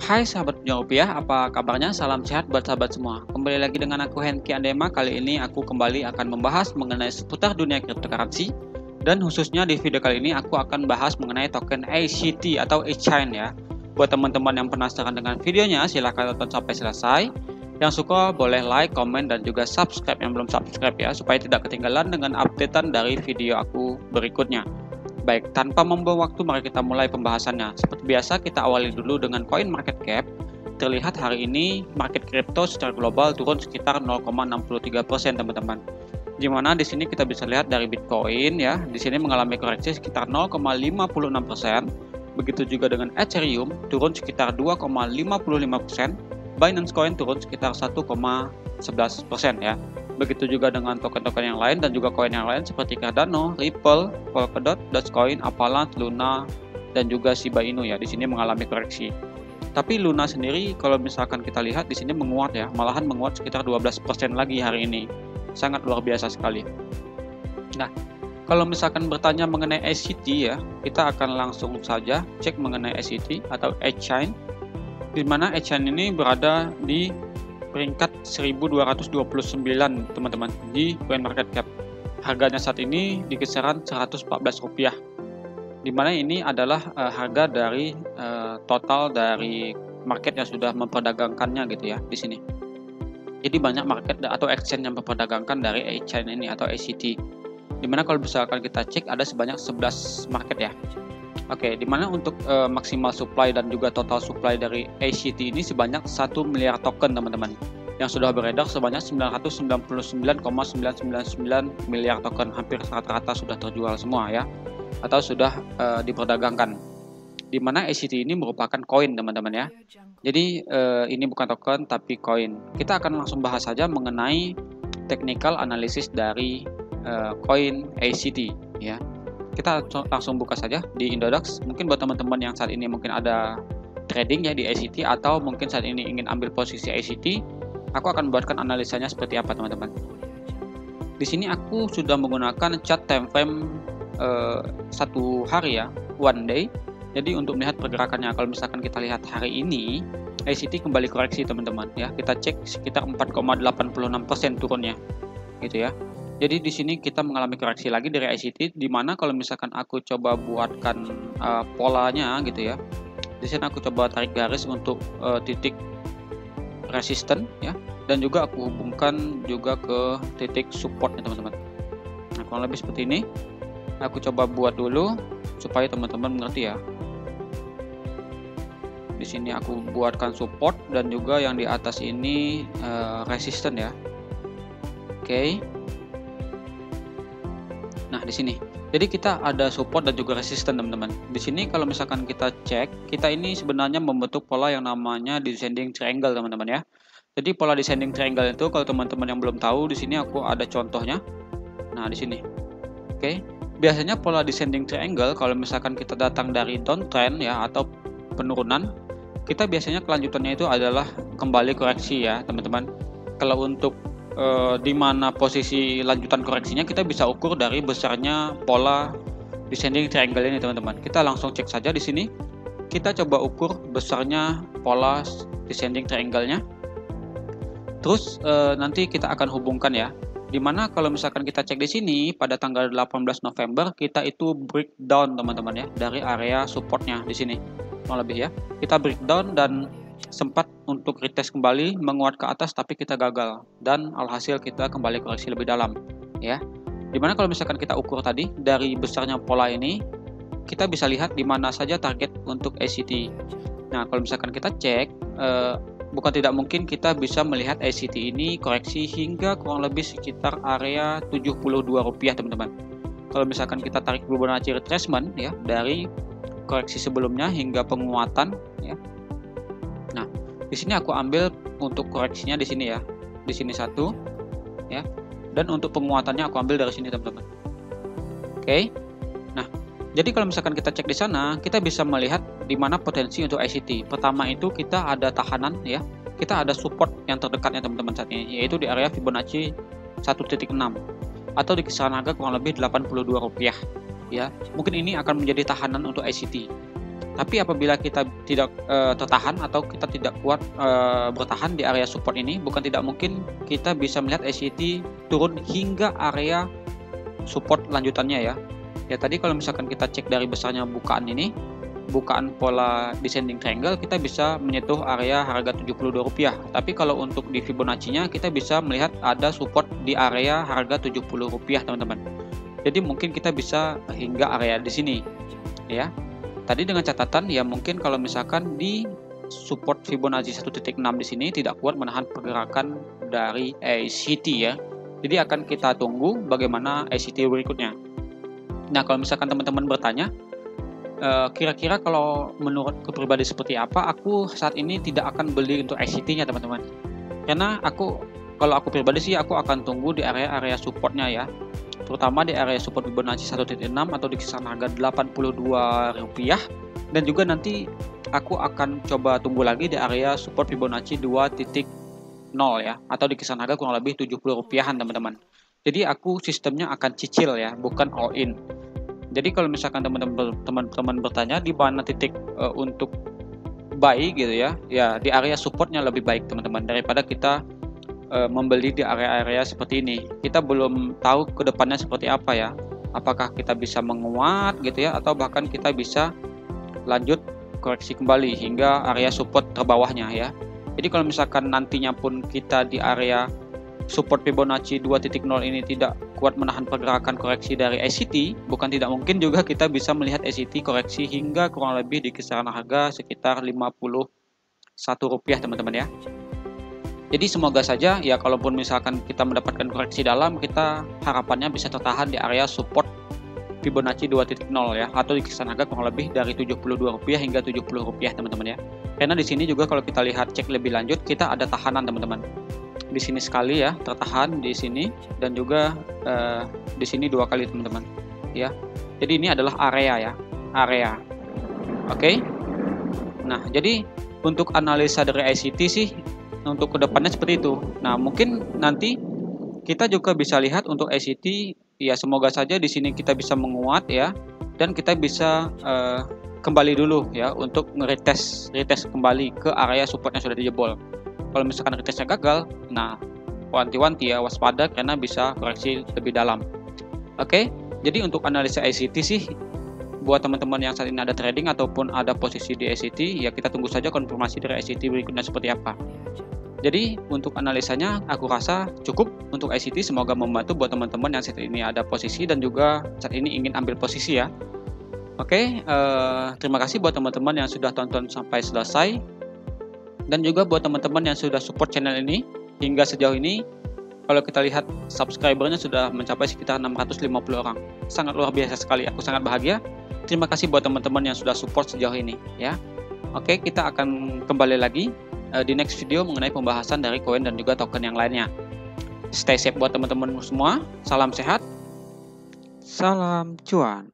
Hai sahabat Pejuang Rupiah, apa kabarnya? Salam sehat buat sahabat semua. Kembali lagi dengan aku Henki Andema. Kali ini aku kembali akan membahas mengenai seputar dunia cryptocurrency. Dan khususnya di video kali ini aku akan bahas mengenai token ACT atau A-Chain ya. Buat teman-teman yang penasaran dengan videonya, silahkan tonton sampai selesai. Yang suka boleh like, komen, dan juga subscribe yang belum subscribe ya, supaya tidak ketinggalan dengan updatean dari video aku berikutnya. Baik, tanpa membuang waktu, mari kita mulai pembahasannya. Seperti biasa, kita awali dulu dengan coin market cap. Terlihat hari ini market crypto secara global turun sekitar 0,63% teman-teman. Di mana di sini kita bisa lihat dari Bitcoin ya, di sini mengalami koreksi sekitar 0,56%. Begitu juga dengan Ethereum turun sekitar 2,55%. Binance Coin turun sekitar 1,11% ya. Begitu juga dengan token-token yang lain dan juga koin yang lain seperti Cardano, Ripple, Polkadot, Dogecoin, Avalanche, Luna, dan juga Shiba Inu ya. Di sini mengalami koreksi. Tapi Luna sendiri kalau misalkan kita lihat di sini menguat ya, malahan menguat sekitar 12% lagi hari ini. Sangat luar biasa sekali. Nah, kalau misalkan bertanya mengenai ACT ya, kita akan langsung saja cek mengenai ACT atau A-Chain. Di mana A-Chain ini berada di peringkat 1229 teman-teman di coin market cap. Harganya saat ini di kisaran Rp114, dimana ini adalah harga dari total dari market yang sudah memperdagangkannya gitu ya di sini. Jadi banyak market atau exchange yang memperdagangkan dari A-Chain ini atau ACT. Dimana kalau misalkan kita cek ada sebanyak 11 market ya. Oke, dimana untuk maksimal supply dan juga total supply dari ACT ini sebanyak 1 miliar token teman-teman, yang sudah beredar sebanyak 999,999 miliar token, hampir rata-rata sudah terjual semua ya, atau sudah diperdagangkan. Dimana ACT ini merupakan koin teman-teman ya, jadi ini bukan token tapi koin. Kita akan langsung bahas saja mengenai technical analysis dari koin ACT ya. Kita langsung buka saja di Indodax. Mungkin buat teman-teman yang saat ini mungkin ada trading ya di ACT atau mungkin saat ini ingin ambil posisi ACT, aku akan membuatkan analisanya seperti apa teman-teman. Di sini aku sudah menggunakan chart time frame satu hari ya, one day. Jadi untuk melihat pergerakannya, kalau misalkan kita lihat hari ini ACT kembali koreksi teman-teman ya. Kita cek sekitar 4,86% turunnya gitu ya. Jadi di sini kita mengalami koreksi lagi dari ICT, di mana kalau misalkan aku coba buatkan polanya gitu ya. Di sini aku coba tarik garis untuk titik resisten ya, dan juga aku hubungkan juga ke titik support ya teman-teman. Nah, kurang lebih seperti ini. Aku coba buat dulu supaya teman-teman mengerti ya. Di sini aku buatkan support dan juga yang di atas ini resisten ya. Oke. Nah, di sini. Jadi kita ada support dan juga resisten teman-teman. Di sini kalau misalkan kita cek, kita ini sebenarnya membentuk pola yang namanya descending triangle teman-teman ya. Jadi pola descending triangle itu kalau teman-teman yang belum tahu, di sini aku ada contohnya. Nah, di sini. Oke. Biasanya pola descending triangle kalau misalkan kita datang dari downtrend ya atau penurunan, kita biasanya kelanjutannya itu adalah kembali koreksi ya, teman-teman. Kalau untuk di mana posisi lanjutan koreksinya kita bisa ukur dari besarnya pola descending triangle ini teman-teman. Kita langsung cek saja di sini. Kita coba ukur besarnya pola descending triangle-nya. Terus nanti kita akan hubungkan ya. Dimana kalau misalkan kita cek di sini pada tanggal 18 November kita itu breakdown teman-teman ya dari area supportnya di sini. Kurang lebih ya. Kita breakdown dan sempat untuk retest kembali menguat ke atas tapi kita gagal dan alhasil kita kembali koreksi lebih dalam ya. Dimana kalau misalkan kita ukur tadi dari besarnya pola ini, kita bisa lihat di mana saja target untuk ACT. Nah, kalau misalkan kita cek bukan tidak mungkin kita bisa melihat ACT ini koreksi hingga kurang lebih sekitar area Rp72 teman-teman. Kalau misalkan kita tarik Fibonacci retracement ya dari koreksi sebelumnya hingga penguatan ya. Nah, di sini aku ambil untuk koreksinya di sini ya. Di sini satu ya. Dan untuk penguatannya aku ambil dari sini teman-teman. Oke. Nah, jadi kalau misalkan kita cek di sana, kita bisa melihat di mana potensi untuk ICT. Pertama itu kita ada tahanan ya. Kita ada support yang terdekatnya teman-teman saat ini, yaitu di area Fibonacci 1.6 atau di kisaran harga kurang lebih Rp82 ya. Mungkin ini akan menjadi tahanan untuk ICT. Tapi apabila kita tidak tertahan atau kita tidak kuat bertahan di area support ini, bukan tidak mungkin kita bisa melihat ICT turun hingga area support lanjutannya ya. Ya tadi kalau misalkan kita cek dari besarnya bukaan ini, bukaan pola descending triangle, kita bisa menyentuh area harga Rp72. Tapi kalau untuk di Fibonacci-nya kita bisa melihat ada support di area harga Rp70 teman-teman. Jadi mungkin kita bisa hingga area di sini ya. Tadi dengan catatan ya, mungkin kalau misalkan di support Fibonacci 1.6 di sini tidak kuat menahan pergerakan dari ICT ya. Jadi akan kita tunggu bagaimana ICT berikutnya. Nah, kalau misalkan teman-teman bertanya, kira-kira kalau menurutku pribadi seperti apa, aku saat ini tidak akan beli untuk ICT-nya teman-teman. Karena kalau aku pribadi sih, aku akan tunggu di area-area supportnya ya. Terutama di area support Fibonacci 1.6 atau di kisaran harga Rp82. Dan juga nanti aku akan coba tunggu lagi di area support Fibonacci 2.0 ya, atau di kisaran harga kurang lebih Rp70 teman-teman. Jadi aku sistemnya akan cicil ya, bukan all in. Jadi kalau misalkan teman-teman bertanya di mana titik untuk buy gitu ya, ya di area supportnya lebih baik teman-teman, daripada kita membeli di area-area seperti ini. Kita belum tahu ke depannya seperti apa ya, apakah kita bisa menguat gitu ya, atau bahkan kita bisa lanjut koreksi kembali hingga area support terbawahnya ya. Jadi kalau misalkan nantinya pun kita di area support Fibonacci 2.0 ini tidak kuat menahan pergerakan koreksi dari ICT, bukan tidak mungkin juga kita bisa melihat ICT koreksi hingga kurang lebih di kisaran harga sekitar Rp51 teman-teman ya. Jadi semoga saja ya, kalaupun misalkan kita mendapatkan koreksi dalam, kita harapannya bisa tertahan di area support Fibonacci 2.0 ya, atau di kisaran harga kurang lebih dari Rp72 hingga Rp70 teman-teman ya. Karena di sini juga kalau kita lihat cek lebih lanjut, kita ada tahanan teman-teman. Di sini sekali ya, tertahan di sini, dan juga di sini 2 kali teman-teman ya. Jadi ini adalah area ya, area. Oke. Nah, jadi untuk analisa dari ICT sih untuk kedepannya seperti itu. Nah, mungkin nanti kita juga bisa lihat untuk ICT ya, semoga saja di sini kita bisa menguat ya, dan kita bisa kembali dulu ya untuk retest kembali ke area support yang sudah dijebol. Kalau misalkan retestnya gagal, nah wanti-wanti ya, waspada karena bisa koreksi lebih dalam. Oke, jadi untuk analisa ICT sih, buat teman-teman yang saat ini ada trading ataupun ada posisi di ICT, ya kita tunggu saja konfirmasi dari ICT berikutnya seperti apa. Jadi untuk analisanya aku rasa cukup untuk ICT, semoga membantu buat teman-teman yang saat ini ada posisi dan juga saat ini ingin ambil posisi ya. Oke, terima kasih buat teman-teman yang sudah tonton sampai selesai. Dan juga buat teman-teman yang sudah support channel ini hingga sejauh ini, kalau kita lihat subscribernya sudah mencapai sekitar 650 orang. Sangat luar biasa sekali, aku sangat bahagia. Terima kasih buat teman-teman yang sudah support sejauh ini ya. Oke, kita akan kembali lagi di next video mengenai pembahasan dari koin dan juga token yang lainnya. Stay safe buat teman-teman semua, salam sehat, salam cuan.